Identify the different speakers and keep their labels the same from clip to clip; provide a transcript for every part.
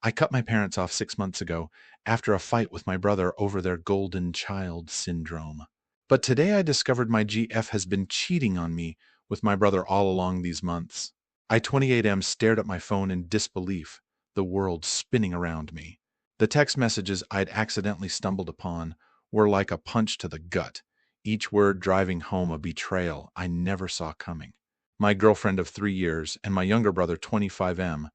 Speaker 1: I cut my parents off 6 months ago after a fight with my brother over their golden child syndrome. But today I discovered my GF has been cheating on me with my brother all along these months. I 28M stared at my phone in disbelief, the world spinning around me. The text messages I'd accidentally stumbled upon were like a punch to the gut, each word driving home a betrayal I never saw coming. My girlfriend of 3 years and my younger brother 25M,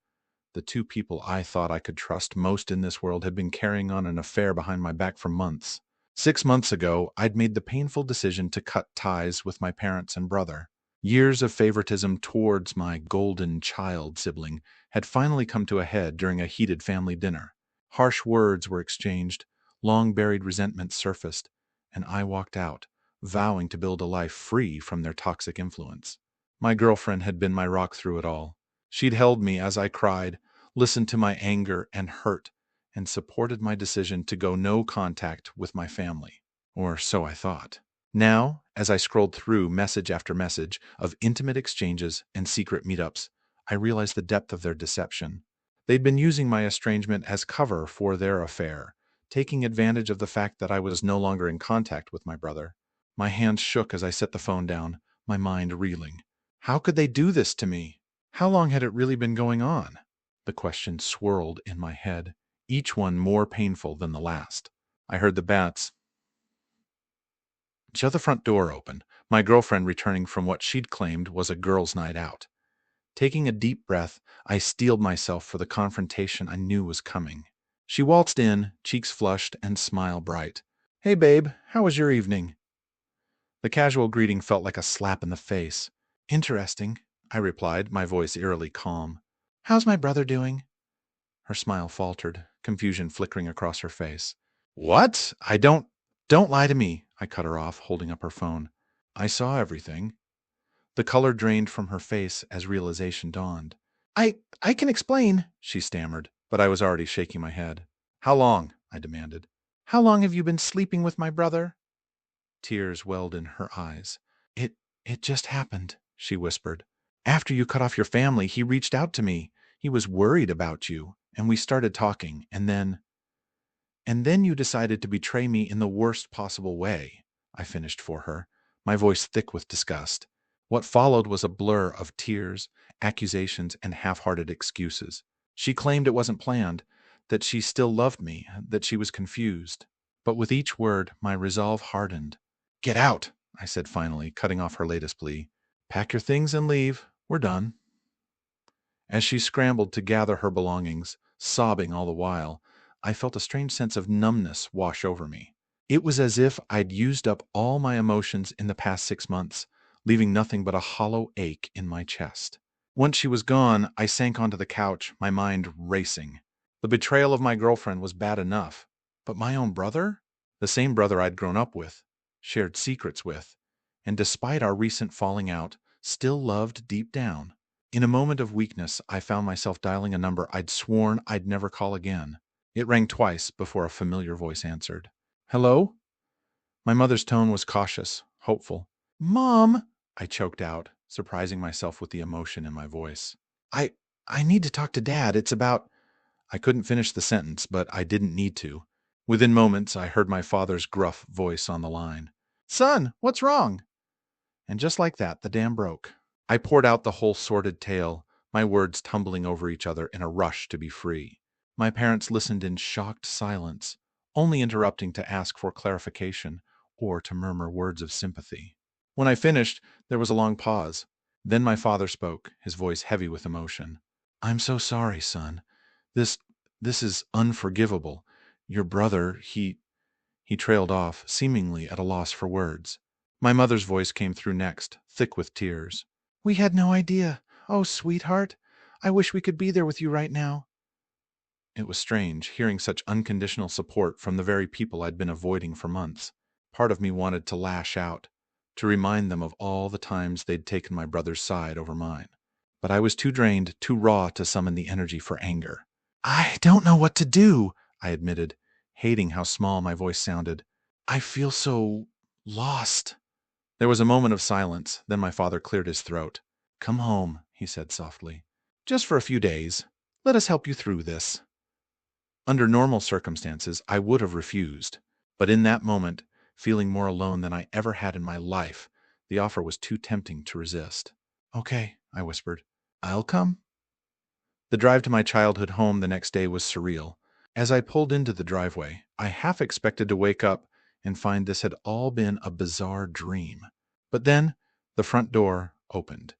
Speaker 1: the two people I thought I could trust most in this world, had been carrying on an affair behind my back for months. 6 months ago, I'd made the painful decision to cut ties with my parents and brother. Years of favoritism towards my golden child sibling had finally come to a head during a heated family dinner. Harsh words were exchanged, long-buried resentment surfaced, and I walked out, vowing to build a life free from their toxic influence. My girlfriend had been my rock through it all. She'd held me as I cried, listened to my anger and hurt, and supported my decision to go no contact with my family. Or so I thought. Now, as I scrolled through message after message of intimate exchanges and secret meetups, I realized the depth of their deception. They'd been using my estrangement as cover for their affair, taking advantage of the fact that I was no longer in contact with my brother. My hands shook as I set the phone down, my mind reeling. How could they do this to me? How long had it really been going on? The questions swirled in my head, each one more painful than the last. I heard the bats shove the front door open, my girlfriend returning from what she'd claimed was a girls' night out. Taking a deep breath, I steeled myself for the confrontation I knew was coming. She waltzed in, cheeks flushed and smile bright. "Hey babe, how was your evening?" The casual greeting felt like a slap in the face. "Interesting," I replied, my voice eerily calm. "How's my brother doing?" Her smile faltered, confusion flickering across her face. "What? Don't lie to me," I cut her off, holding up her phone. "I saw everything." The color drained from her face as realization dawned. I can explain," she stammered, but I was already shaking my head. "How long?" I demanded. "How long have you been sleeping with my brother?" Tears welled in her eyes. It just happened," she whispered. "After you cut off your family, he reached out to me. He was worried about you, and we started talking, and then you decided to betray me in the worst possible way," I finished for her, my voice thick with disgust. What followed was a blur of tears, accusations, and half-hearted excuses. She claimed it wasn't planned, that she still loved me, that she was confused. But with each word, my resolve hardened. "Get out," I said finally, cutting off her latest plea. "Pack your things and leave. We're done." As she scrambled to gather her belongings, sobbing all the while, I felt a strange sense of numbness wash over me. It was as if I'd used up all my emotions in the past 6 months, leaving nothing but a hollow ache in my chest. Once she was gone, I sank onto the couch, my mind racing. The betrayal of my girlfriend was bad enough, but my own brother? The same brother I'd grown up with, shared secrets with, and despite our recent falling out, still loved deep down. In a moment of weakness, I found myself dialing a number I'd sworn I'd never call again. It rang twice before a familiar voice answered. "Hello?" My mother's tone was cautious, hopeful. "Mom," I choked out, surprising myself with the emotion in my voice. I need to talk to Dad. It's about—" I couldn't finish the sentence, but I didn't need to. Within moments, I heard my father's gruff voice on the line. "Son, what's wrong?" And just like that, the dam broke. I poured out the whole sordid tale, my words tumbling over each other in a rush to be free. My parents listened in shocked silence, only interrupting to ask for clarification or to murmur words of sympathy. When I finished, there was a long pause. Then my father spoke, his voice heavy with emotion. "I'm so sorry, son. This is unforgivable. Your brother, he trailed off, seemingly at a loss for words. My mother's voice came through next, thick with tears. "We had no idea. Oh, sweetheart. I wish we could be there with you right now." It was strange, hearing such unconditional support from the very people I'd been avoiding for months. Part of me wanted to lash out, to remind them of all the times they'd taken my brother's side over mine. But I was too drained, too raw to summon the energy for anger. "I don't know what to do," I admitted, hating how small my voice sounded. "I feel so lost." There was a moment of silence, then my father cleared his throat. "Come home," he said softly. "Just for a few days. Let us help you through this." Under normal circumstances, I would have refused. But in that moment, feeling more alone than I ever had in my life, the offer was too tempting to resist. "Okay," I whispered. "I'll come." The drive to my childhood home the next day was surreal. As I pulled into the driveway, I half expected to wake up and find this had all been a bizarre dream. But then, the front door opened,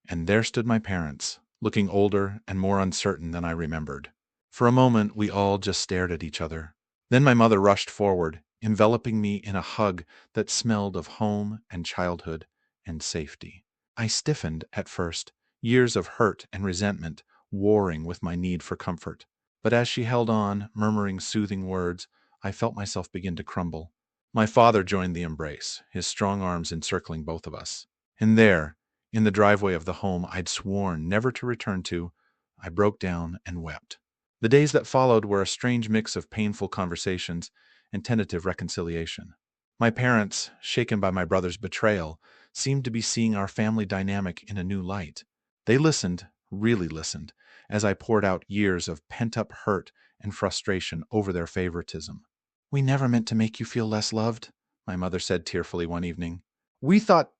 Speaker 1: and there stood my parents, looking older and more uncertain than I remembered. For a moment, we all just stared at each other. Then my mother rushed forward, enveloping me in a hug that smelled of home and childhood and safety. I stiffened at first, years of hurt and resentment warring with my need for comfort. But as she held on, murmuring soothing words, I felt myself begin to crumble. My father joined the embrace, his strong arms encircling both of us. And there, in the driveway of the home I'd sworn never to return to, I broke down and wept. The days that followed were a strange mix of painful conversations and tentative reconciliation. My parents, shaken by my brother's betrayal, seemed to be seeing our family dynamic in a new light. They listened, really listened, as I poured out years of pent-up hurt and frustration over their favoritism. "We never meant to make you feel less loved," my mother said tearfully one evening. We thought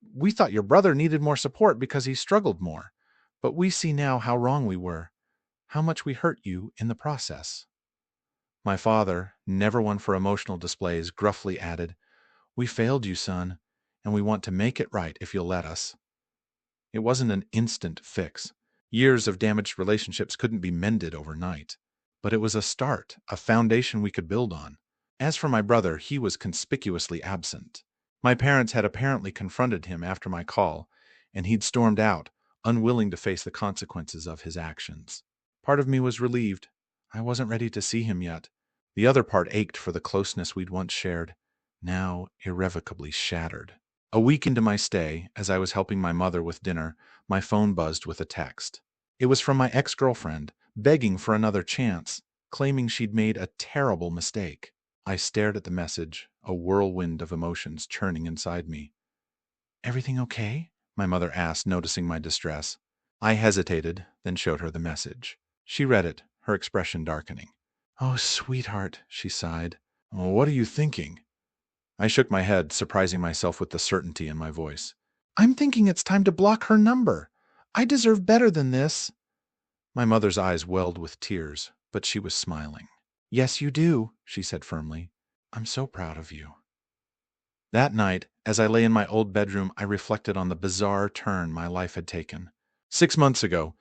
Speaker 1: your brother needed more support because he struggled more, but we see now how wrong we were, how much we hurt you in the process." My father, never one for emotional displays, gruffly added, "We failed you, son, and we want to make it right if you'll let us." It wasn't an instant fix. Years of damaged relationships couldn't be mended overnight. But it was a start, a foundation we could build on. As for my brother, he was conspicuously absent. My parents had apparently confronted him after my call, and he'd stormed out, unwilling to face the consequences of his actions. Part of me was relieved. I wasn't ready to see him yet. The other part ached for the closeness we'd once shared, now irrevocably shattered. A week into my stay, as I was helping my mother with dinner, my phone buzzed with a text. It was from my ex-girlfriend, begging for another chance, claiming she'd made a terrible mistake. I stared at the message, a whirlwind of emotions churning inside me. "Everything okay?" my mother asked, noticing my distress. I hesitated, then showed her the message. She read it, her expression darkening. "Oh, sweetheart," she sighed. "What are you thinking?" I shook my head, surprising myself with the certainty in my voice. "I'm thinking it's time to block her number. I deserve better than this." My mother's eyes welled with tears, but she was smiling. "Yes, you do," she said firmly. "I'm so proud of you." That night, as I lay in my old bedroom, I reflected on the bizarre turn my life had taken. 6 months ago,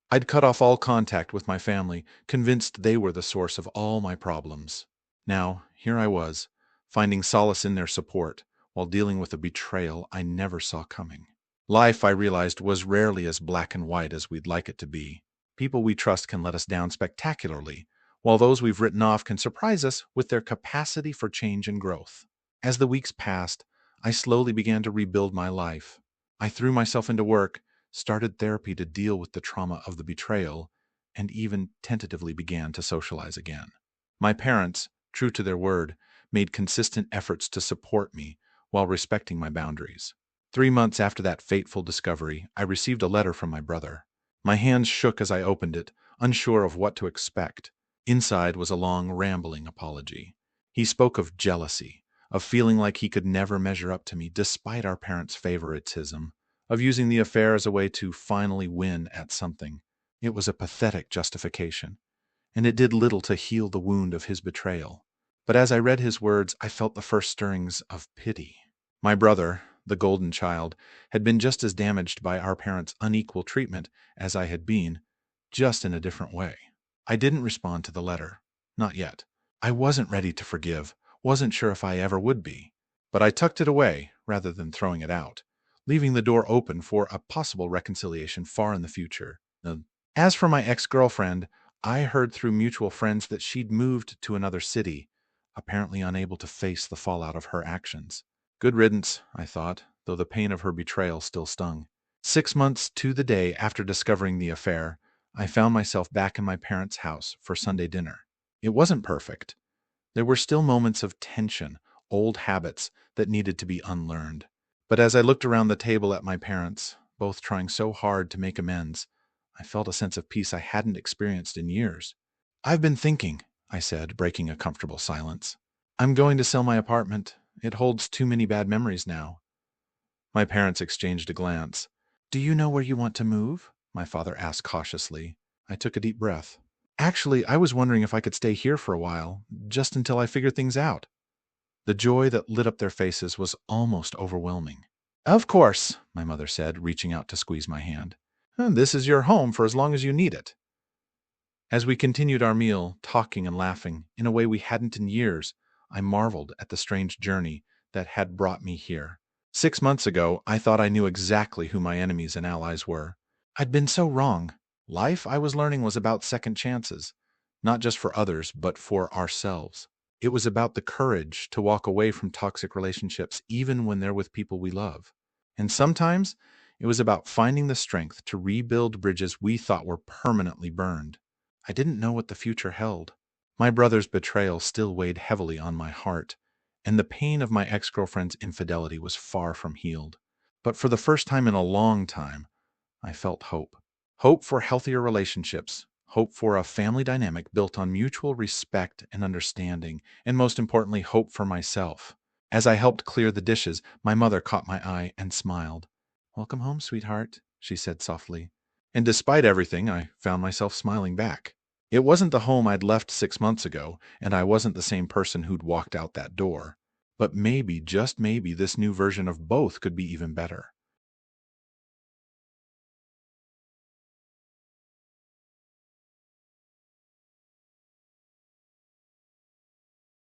Speaker 1: I'd cut off all contact with my family, convinced they were the source of all my problems. Now, here I was, finding solace in their support, while dealing with a betrayal I never saw coming. Life, I realized, was rarely as black and white as we'd like it to be. People we trust can let us down spectacularly, while those we've written off can surprise us with their capacity for change and growth. As the weeks passed, I slowly began to rebuild my life. I threw myself into work, started therapy to deal with the trauma of the betrayal, and even tentatively began to socialize again. My parents, true to their word, made consistent efforts to support me while respecting my boundaries. 3 months after that fateful discovery, I received a letter from my brother. My hands shook as I opened it, unsure of what to expect. Inside was a long, rambling apology. He spoke of jealousy, of feeling like he could never measure up to me despite our parents' favoritism, of using the affair as a way to finally win at something. It was a pathetic justification, and it did little to heal the wound of his betrayal. But as I read his words, I felt the first stirrings of pity. My brother, the golden child, had been just as damaged by our parents' unequal treatment as I had been, just in a different way. I didn't respond to the letter. Not yet. I wasn't ready to forgive, wasn't sure if I ever would be. But I tucked it away rather than throwing it out, leaving the door open for a possible reconciliation far in the future. As for my ex-girlfriend, I heard through mutual friends that she'd moved to another city, apparently unable to face the fallout of her actions. Good riddance, I thought, though the pain of her betrayal still stung. 6 months to the day after discovering the affair, I found myself back in my parents' house for Sunday dinner. It wasn't perfect. There were still moments of tension, old habits that needed to be unlearned. But as I looked around the table at my parents, both trying so hard to make amends, I felt a sense of peace I hadn't experienced in years. I've been thinking, I said, breaking a comfortable silence. I'm going to sell my apartment. It holds too many bad memories now. My parents exchanged a glance. Do you know where you want to move? My father asked cautiously. I took a deep breath. Actually, I was wondering if I could stay here for a while, just until I figure things out. The joy that lit up their faces was almost overwhelming. Of course, my mother said, reaching out to squeeze my hand. This is your home for as long as you need it. As we continued our meal, talking and laughing in a way we hadn't in years, I marveled at the strange journey that had brought me here. 6 months ago, I thought I knew exactly who my enemies and allies were. I'd been so wrong. Life, I was learning, was about second chances, not just for others, but for ourselves. It was about the courage to walk away from toxic relationships even when they're with people we love. And sometimes it was about finding the strength to rebuild bridges we thought were permanently burned. I didn't know what the future held. My brother's betrayal still weighed heavily on my heart, and the pain of my ex-girlfriend's infidelity was far from healed. But for the first time in a long time, I felt hope. Hope for healthier relationships, hope for a family dynamic built on mutual respect and understanding, and most importantly, hope for myself. As I helped clear the dishes, my mother caught my eye and smiled. Welcome home, sweetheart, she said softly. And despite everything, I found myself smiling back. It wasn't the home I'd left 6 months ago, and I wasn't the same person who'd walked out that door. But maybe, just maybe, this new version of both could be even better.